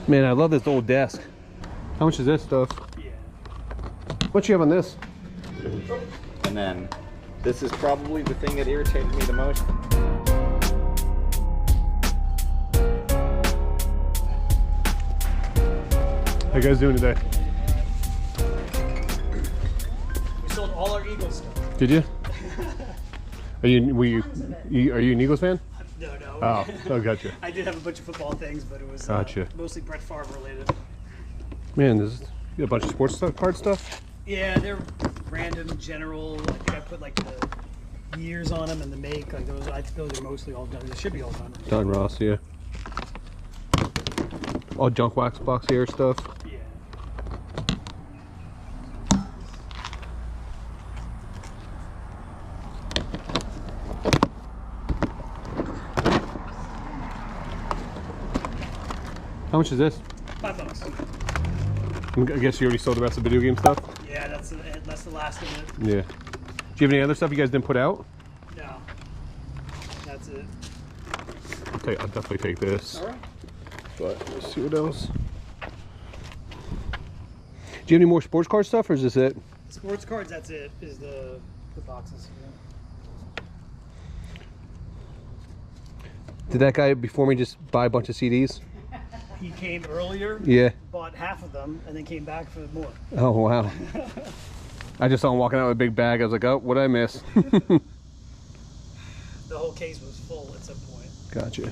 Man, I love this old desk. How much is this stuff? Yeah. What you have on this? And then this is probably the thing that irritated me the most. How you guys doing today? We sold all our Eagles stuff. Did you? Are you an Eagles fan? No. Oh, gotcha. I did have a bunch of football things, but it was Gotcha. Mostly Brett Favre related. Man, there's a bunch of sports card stuff. Yeah, they're random, general. I think I put like the years on them and the make. Like those, I think those are mostly all done. They should be all done. Don Ross, yeah. All junk wax box here stuff. Yeah. How much is this? $5. I guess you already sold the rest of the video game stuff? Yeah, that's the last of it. Yeah. Do you have any other stuff you guys didn't put out? No. That's it. I'll definitely take this. All right. But let's see what else. Do you have any more sports card stuff, or is this it? Sports cards, that's it, is the boxes. Yeah. Did that guy before me just buy a bunch of CDs? He came earlier, Yeah. bought half of them, and then came back for more. Oh, wow. I just saw him walking out with a big bag. I was like, oh, what'd I miss? The whole case was full at some point. Gotcha.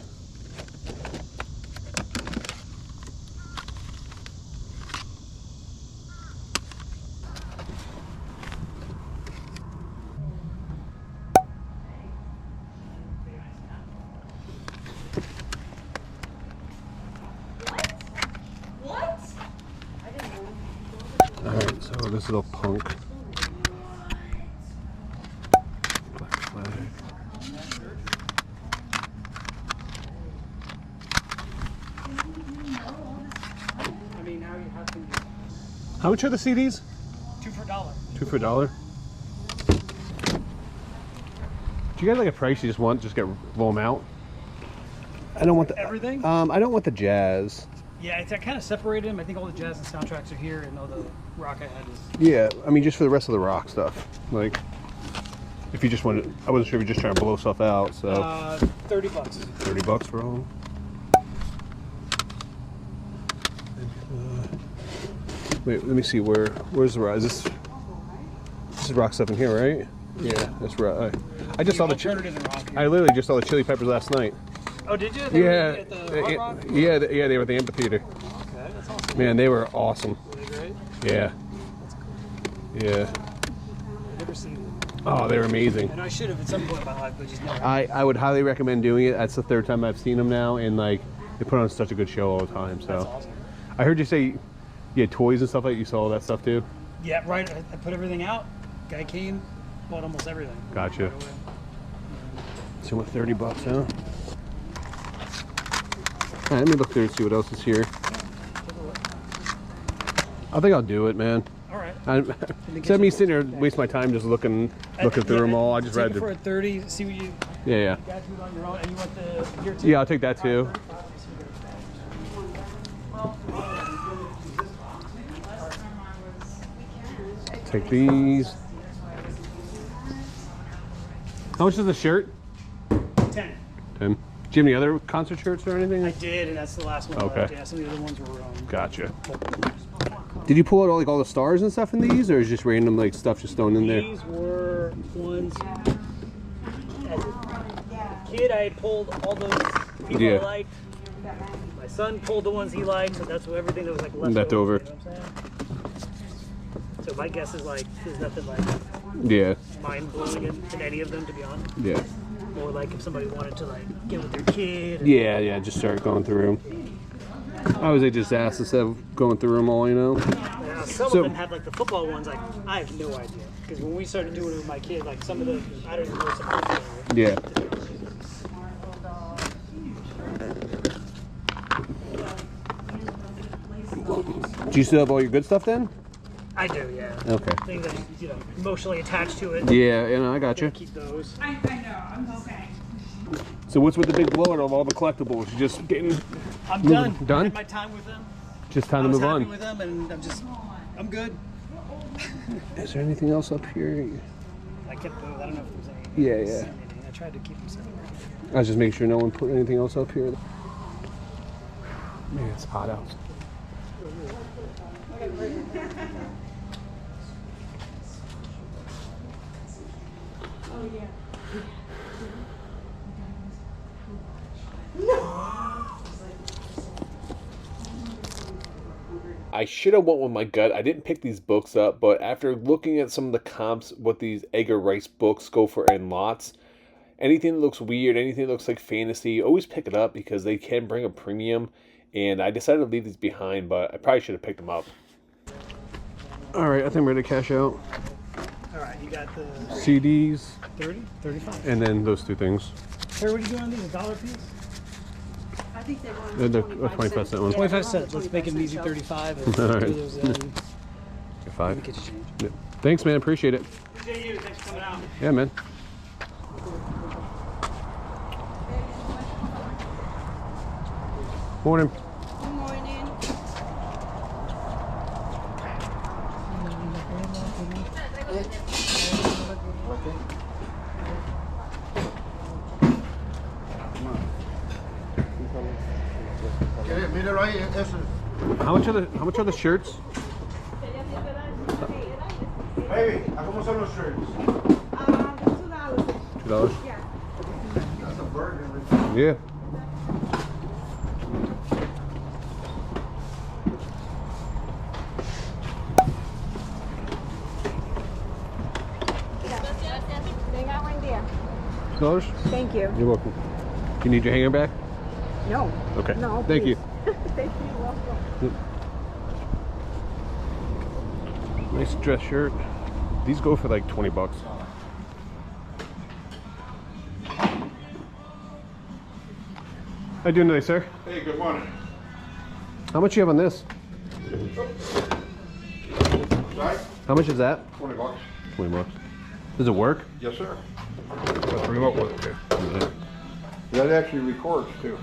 Alright, so this little punk. Black flag. I mean, now you have to How much are the CDs? 2 for $1. 2 for $1. Do you guys like a price you just want? Just roll them out. I don't want the everything. I don't want the jazz. Yeah, I kind of separated them. I think all the jazz and soundtracks are here, and all the rock I had is. Yeah, I mean just for the rest of the rock stuff. Like, if you just wanted, I wasn't sure if you're just trying to blow stuff out. So. $30. $30 for all. Wait, let me see where's the rock? This is rock stuff in here, right? Yeah, that's right. I just saw the alternative rock here. I literally just saw the Chili Peppers last night. Oh, did you? They were at the Hot Rock? Yeah, they were at the amphitheater. Okay, that's awesome. Man, they were awesome. Were they great? Yeah. That's cool. Yeah. I've never seen them. Oh, they were amazing. And I should have at some point in my life, but just never. I would highly recommend doing it. That's the 3rd time I've seen them now, and like they put on such a good show all the time. So. That's awesome. I heard you say you had toys and stuff like that. You saw all that stuff too? Yeah, right. I put everything out. Guy came, bought almost everything. Gotcha. Right away. So what, $30, huh? Alright, let me look through and see what else is here. I think I'll do it, man. All right. Instead of me sitting there waste my time just looking through them all, I just take rather. it for a 30. See what you. Yeah. You got to it on your own, and you want the gear too. Yeah, I'll take that too. Take these. How much is the shirt? 10. 10. Do you have any other concert shirts or anything? I did, and that's the last one. Okay. Left. Yeah, some of the other ones were. Gotcha. Did you pull out all the stars and stuff in these, or is just random like stuff just thrown in there? These were ones. As a kid, I pulled all those people I liked. My son pulled the ones he liked, so that's everything that was like left over. You know what I'm saying? So my guess is like there's nothing like mind blowing in any of them, to be honest. Yeah. Or like if somebody wanted to like get with their kid. Yeah, just start going through them. I was just asked instead of going through them all, you know. Yeah, some of them have like the football ones. Like I have no idea because when we started doing it with my kid, like some of them I don't even know what's supposed to be. Yeah. Do you still have all your good stuff then? I do, yeah. Okay. Things that emotionally attached to it. Yeah, I got you. Keep those. I know, I'm okay. So what's with the big blowout of all the collectibles? You just getting I'm done. Done? I had my time with them. Just time to I was move happy on. with them, and I'm good. Is there anything else up here? I kept those. I don't know if there's any. Yeah. Anything. I tried to keep them separate. I was just making sure no one put anything else up here. Man, it's hot out. I should have went with my gut. I didn't pick these books up, but after looking at some of the comps, what these Edgar Rice books go for in lots, anything that looks weird, anything that looks like fantasy, always pick it up because they can bring a premium. And I decided to leave these behind, but I probably should have picked them up. All right, I think I'm ready to cash out. All right, you got the CDs. 30, 35. And then those two things. Hey, what are you doing on these? $1 piece? I think they want The 25 cent one. 25 cents. Let's make it an easy 35. And All right. do those in. Five. Get you change. Yep. Thanks, man. Appreciate it. Appreciate you. Thanks for coming out. Yeah, man. Morning. Good morning. Míralo ahí, eso. How much are the shirts? Baby, ¿cómo son los shirts? $2. $2. Yeah. That's a burger. Yeah. Tenga buen día. $2? Thank you. You're welcome. Do you need your hanger back? No. Okay. No, Thank you. please. Thank you. Welcome. Nice dress shirt. These go for like 20 bucks. How you doing today, sir? Hey, good morning. How much you have on this? Sorry? How much is that? 20 bucks. 20 bucks. Does it work? Yes, sir. Let's remote with it, too. Yeah. That actually records, too.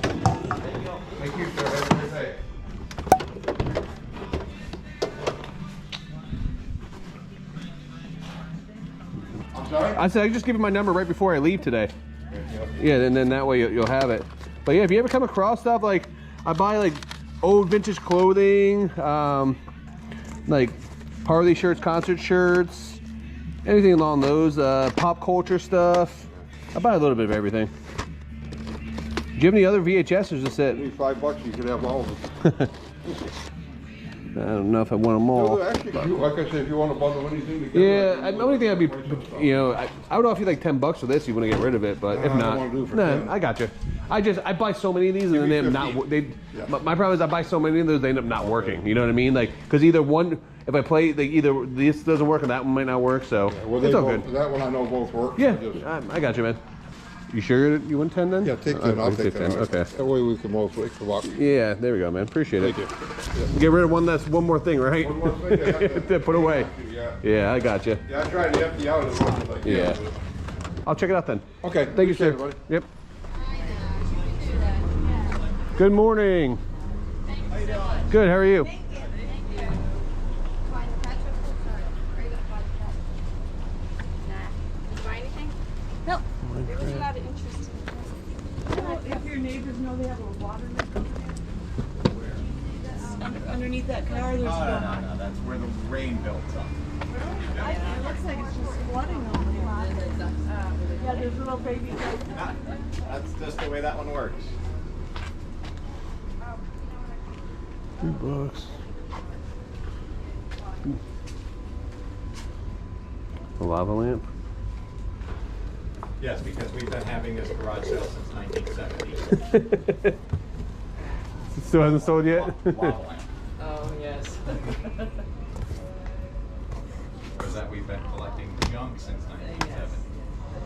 Thank you, sir. Have a good day. I'm sorry? I said I just give you my number right before I leave today. Yeah, and then that way you'll have it. But yeah, if you ever come across stuff like I buy like old vintage clothing, like party shirts, concert shirts, anything along those, pop culture stuff. I buy a little bit of everything. Do you have any other VHS or just it? Give me $5, you could have all of them. I don't know if I want them all. No, actually, like I said, if you want to bundle anything together. Yeah, the only thing I'd be, you know, I don't know if you like $10 for this, you want to get rid of it, but if I don't not, wanna do it for no, 10. I got you. I buy so many of these and then they end up not. My problem is I buy so many of those they end up not working. You know what I mean? Like because either one, if I play, like either this doesn't work and that one might not work. So Well, it's they all both, good. that one I know both work. Yeah, Just- I got you, man. You sure you want 10 then? yeah, take 10. I'll take 10. Okay. That way we can both wake the walk. Yeah, there we go, man. Appreciate it. Thank you. Get rid of one. That's one more thing, right? One more thing I have to- Put away. Yeah. Yeah, I got you. Yeah, I tried to empty out as much as I can. Yeah. I'll check it out then. Okay. Thank you, sir. Appreciate it, buddy. Yep. Good morning. Good. How are you? No. There was a lot of interest. If your neighbors know they have a water leak underneath that car, there's No, that's where the rain built up. it looks like it's just flooding over there. Yeah, there's little baby. That's just the way that one works. $2. A lava lamp. Yes, because we've been having this garage sale since 1970. It still hasn't sold yet. Lava lamp. Oh, yes. Or that we've been collecting junk since 1970.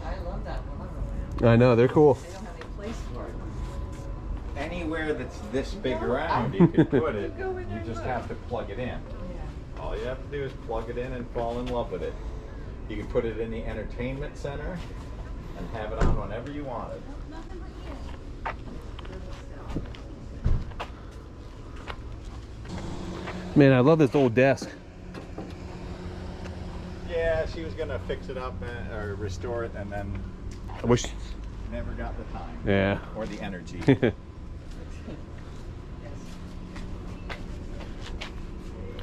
I love that one. I know they're cool. They don't have any place for it. Anywhere that's this big around, you can put it. You just have to plug it in. All you have to do is plug it in and fall in love with it. You can put it in the entertainment center and have it on whenever you want it. Man, I love this old desk. Yeah, she was gonna fix it up or restore it, and then I wish. never got the time. Yeah. Or the energy.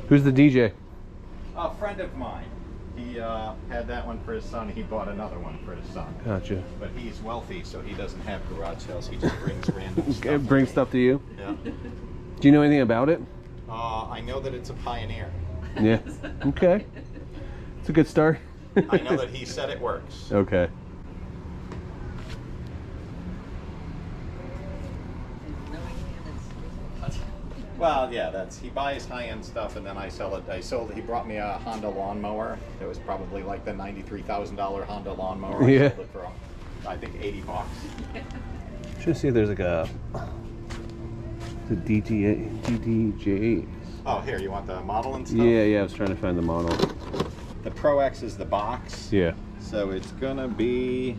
Who's the DJ? A friend of mine. He had that one for his son. He bought another one for his son. Gotcha. But he's wealthy, so he doesn't have garage sales. He just brings random stuff. Bring stuff to you. Yeah. Do you know anything about it? I know that it's a Pioneer. Yeah. Okay. It's a good start. I know that he said it works. Okay. Well, yeah, that's he buys high-end stuff and then I sell it. He brought me a Honda lawnmower. It was probably like the $93,000 Honda lawnmower. I Yeah. sold it for I think $80. Should see if there's like a the DDJ. Oh, here, you want the model and stuff? Yeah, I was trying to find the model. The Pro X is the box. Yeah. So it's gonna be,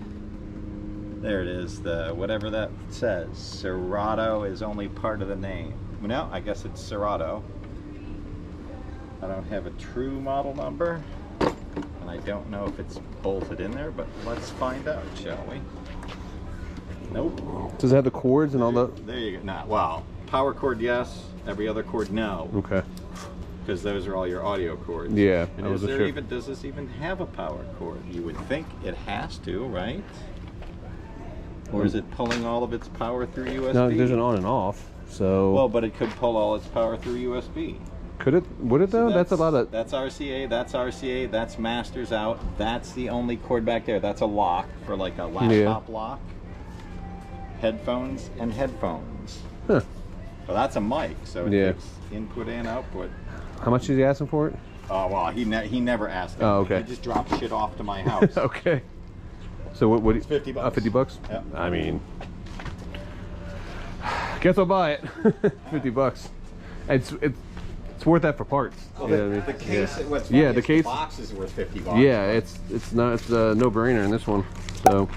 there it is, the whatever that says. Serato is only part of the name. No, I guess it's Serato. I don't have a true model number, and I don't know if it's bolted in there, but let's find out, shall we? Nope. Does it have the cords and all the? There you go. Nah, wow. Power cord, yes. Every other cord, no. Okay. Because those are all your audio cords. Yeah, And I is wasn't there sure. even, does this even have a power cord? You would think it has to, right? Or is it pulling all of its power through USB? No, there's an on and off. So. Well, but it could pull all its power through USB. Could it? Would it though? So That's a lot of. That's RCA, that's masters out. That's the only cord back there. That's a lock for like a laptop lock. Headphones and headphones. Huh. Well, that's a mic, so it takes input and output. How much is he asking for it? Oh, well, he never asked. Oh, okay. He just dropped shit off to my house. Okay. So what? It's $50. $50? Yeah. I mean, guess I'll buy it. $50. It's worth that for parts. Well, You know what I mean? the case, Yeah. what's funny Yeah, is the case. box is worth $50. Yeah, it's a no-brainer in this one. So.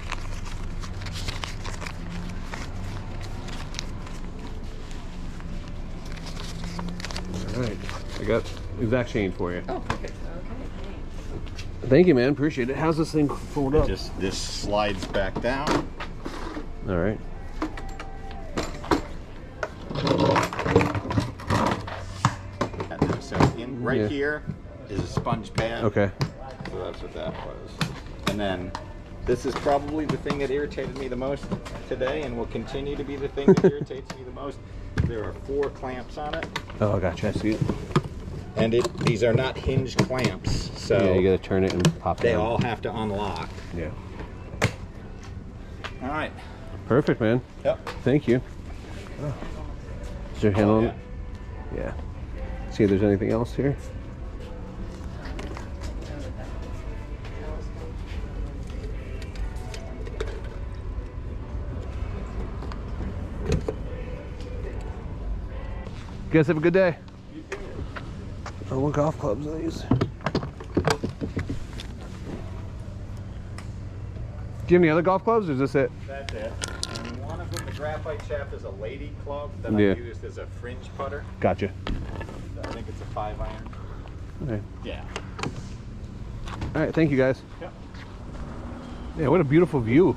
All right, I got exact change for you. Oh, perfect. Okay. Thank you, man. Appreciate it. How's this thing fold up? Just this slides back down. All right. So right here is a sponge pad. Okay. So that's what that was. And then this is probably the thing that irritated me the most today and will continue to be the thing that irritates me the most. There are 4 clamps on it. Oh, gotcha. I see it. And these are not hinged clamps. So Yeah, you gotta turn it and pop it. they in. all have to unlock. Yeah. All right. Perfect, man. Yep. Thank you. Is your handle on yeah. it? Yeah. See if there's anything else here. You guys have a good day. Oh, what golf clubs are these? Do you have any other golf clubs, or is this it? That's it. And one of them, the graphite shaft, is a lady club that Yeah. I used as a fringe putter. Gotcha. I think it's a 5-iron. Okay. Yeah. All right, thank you guys. Yep. Yeah, what a beautiful view.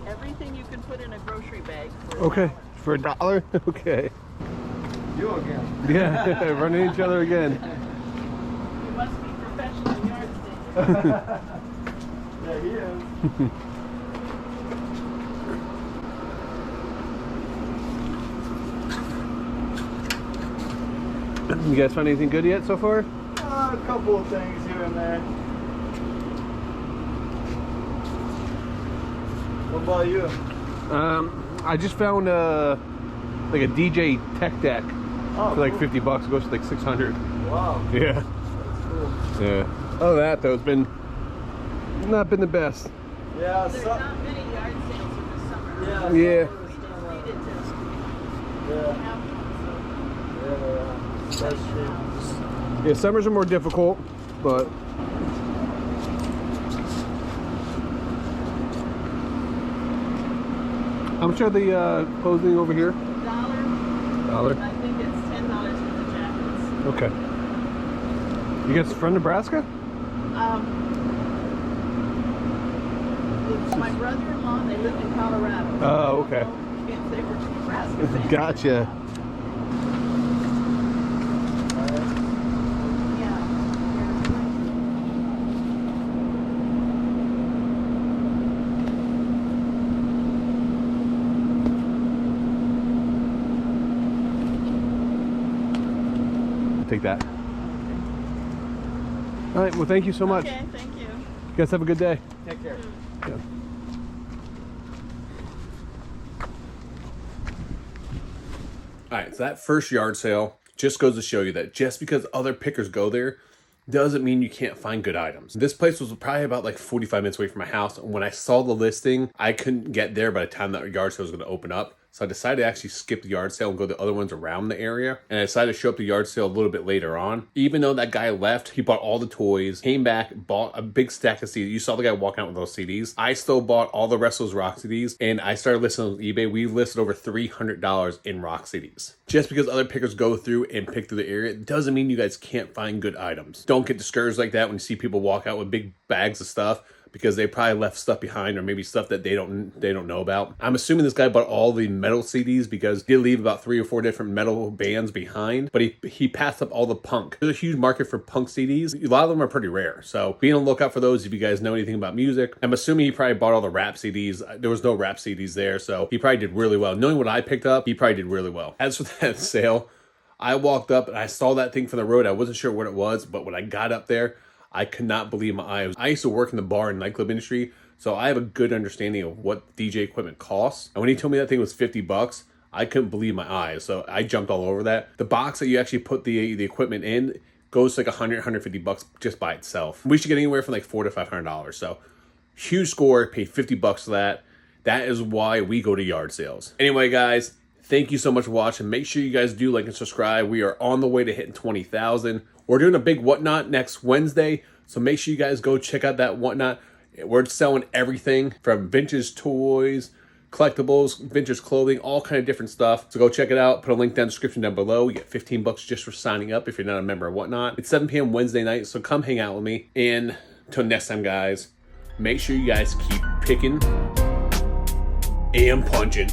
Everything you can put in a grocery bag. For Okay, for $1? Okay. You again. Yeah, running each other again. You must be professional yard staker. Yeah, he is. You guys find anything good yet so far? A couple of things here and there. What about you? I just found like a DJ tech deck Oh, for like cool. $50. It goes for like 600. Wow, Yeah. that's cool. Yeah. Oh, that though, it's been not been the best. Yeah, There's some, not many yard sales in the summer. Yeah. Yeah. We just needed to yeah, have one, yeah, that's true. Yeah, summers are more difficult, but How much are the clothing over here? $1. I think it's $10 for the jackets. Okay. You guys from Nebraska? It's my brother-in-law, and they live in Colorado. Oh, okay. If they were Nebraska. Gotcha. Take that. All right, well, thank you so much. Okay, thank you. You guys have a good day. Take care. Yeah. All right, so that first yard sale just goes to show you that just because other pickers go there doesn't mean you can't find good items. This place was probably about like 45 minutes away from my house. And when I saw the listing, I couldn't get there by the time that yard sale was going to open up. So I decided to actually skip the yard sale and go to the other ones around the area. And I decided to show up the yard sale a little bit later on. Even though that guy left, he bought all the toys, came back, bought a big stack of CDs. You saw the guy walking out with those CDs. I still bought all the rest of those rock CDs. And I started listing on eBay. We listed over $300 in rock CDs. Just because other pickers go through and pick through the area doesn't mean you guys can't find good items. Don't get discouraged like that when you see people walk out with big bags of stuff, because they probably left stuff behind, or maybe stuff that they don't know about. I'm assuming this guy bought all the metal CDs because he did leave about 3 or 4 different metal bands behind, but he passed up all the punk. There's a huge market for punk CDs. A lot of them are pretty rare, so be on the lookout for those if you guys know anything about music. I'm assuming he probably bought all the rap CDs. There was no rap CDs there, so he probably did really well. Knowing what I picked up, he probably did really well. As for that sale, I walked up and I saw that thing from the road. I wasn't sure what it was, but when I got up there, I could not believe my eyes. I used to work in the bar and nightclub industry, so I have a good understanding of what DJ equipment costs. And when he told me that thing was $50, I couldn't believe my eyes. So I jumped all over that. The box that you actually put the equipment in goes to like $100, $150 just by itself. We should get anywhere from like $400 to $500. So huge score, paid $50 for that. That is why we go to yard sales. Anyway, guys, thank you so much for watching. Make sure you guys do like and subscribe. We are on the way to hitting 20,000. We're doing a big whatnot next Wednesday, so make sure you guys go check out that whatnot. We're selling everything from vintage toys, collectibles, vintage clothing, all kind of different stuff. So go check it out. Put a link down in the description down below. You get $15 just for signing up if you're not a member of whatnot. It's 7 p.m. Wednesday night, so come hang out with me. And until next time, guys, make sure you guys keep picking and punching.